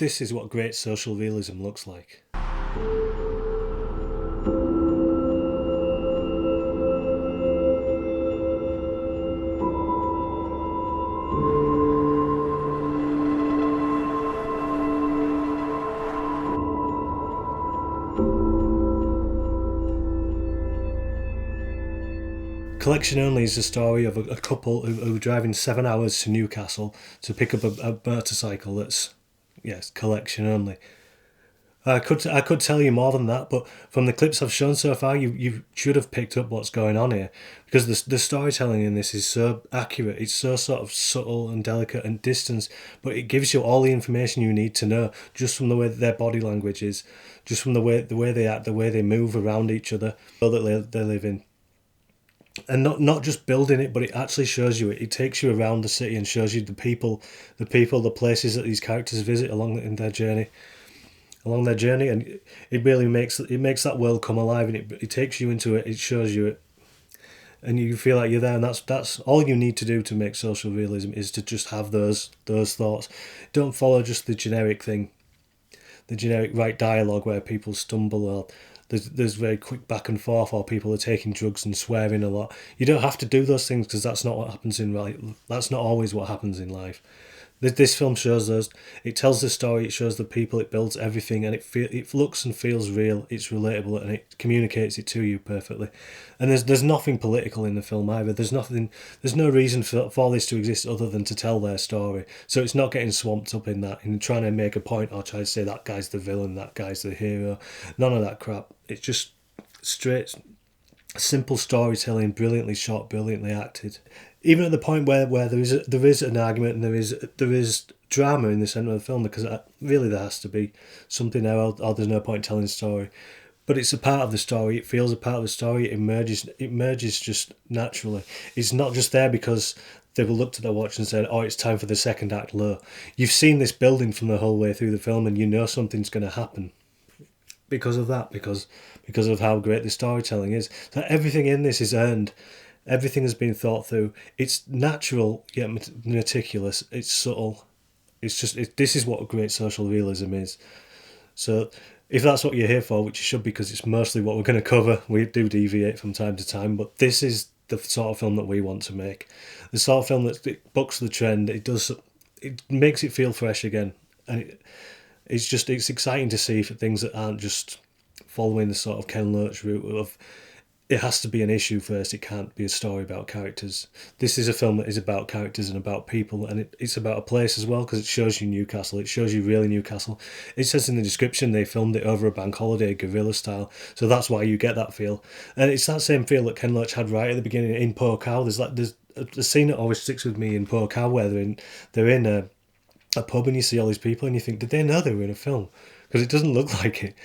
this is what great social realism looks like. Collection Only is the story of a couple who are driving 7 hours to Newcastle to pick up a motorcycle that's, yes, collection only. I could tell you more than that, but from the clips I've shown so far, you should have picked up what's going on here, because the storytelling in this is so accurate. It's so sort of subtle and delicate and distant, but it gives you all the information you need to know just from the way that their body language is, just from the way they act, the way they move around each other, the world that they live in. And not just building it, but it actually shows you it. It takes you around the city and shows you the people, the places that these characters visit along their journey, and it really makes that world come alive, and it takes you into it. It shows you it, and you feel like you're there. And that's all you need to do to make social realism, is to just have those thoughts. Don't follow just the generic thing, the generic right dialogue where people stumble, or there's very quick back and forth, or people are taking drugs and swearing a lot. You don't have to do those things, because that's not what happens in life. That's not always what happens in life. This film shows those. It tells the story. It shows the people. It builds everything, and it looks and feels real. It's relatable, and it communicates it to you perfectly. And there's nothing political in the film either. There's no reason for this to exist other than to tell their story. So it's not getting swamped up in that, in trying to make a point or try to say that guy's the villain, that guy's the hero. None of that crap. It's just straight, simple storytelling, brilliantly shot, brilliantly acted. Even at the point where there is an argument and there is drama in the centre of the film, because really there has to be something there, or there's no point telling the story. But it's a part of the story. It feels a part of the story. It emerges just naturally. It's not just there because they've looked at their watch and said, "Oh, it's time for the second act." Low. You've seen this building from the whole way through the film, and you know something's going to happen because of that. Because of how great the storytelling is. So everything in this is earned. Everything has been thought through. It's natural yet meticulous. It's subtle. This is what great social realism is. So if that's what you're here for, which you should, because it's mostly what we're going to cover, we do deviate from time to time, but this is the sort of film that we want to make. The sort of film that it bucks the trend. It makes it feel fresh again, and it's exciting to see for things that aren't just following the sort of Ken Loach route of, it has to be an issue first, it can't be a story about characters. This is a film that is about characters and about people, and it's about a place as well, because it shows you Newcastle, it shows you really Newcastle. It says in the description they filmed it over a bank holiday, guerrilla style, so that's why you get that feel. And it's that same feel that Ken Loach had right at the beginning in Poor Cow. There's a scene that always sticks with me in Poor Cow where they're in a pub, and you see all these people and you think, did they know they were in a film? Because it doesn't look like it.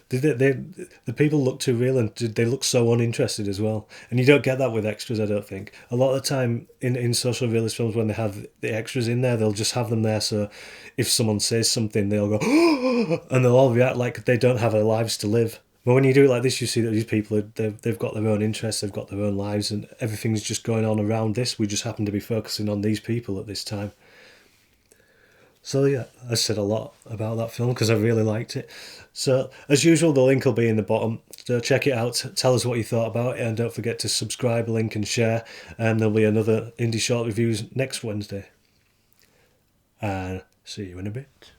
The people look too real, and they look so uninterested as well. And you don't get that with extras, I don't think. A lot of the time in social realist films, when they have the extras in there, they'll just have them there so if someone says something, they'll go, oh, and they'll all react like they don't have their lives to live. But when you do it like this, you see that these people, they've got their own interests, they've got their own lives, and everything's just going on around this. We just happen to be focusing on these people at this time. So yeah, I said a lot about that film because I really liked it. So as usual, the link will be in the bottom. So check it out. Tell us what you thought about it, and don't forget to subscribe, link, and share. And there'll be another Indie Short Reviews next Wednesday. And see you in a bit.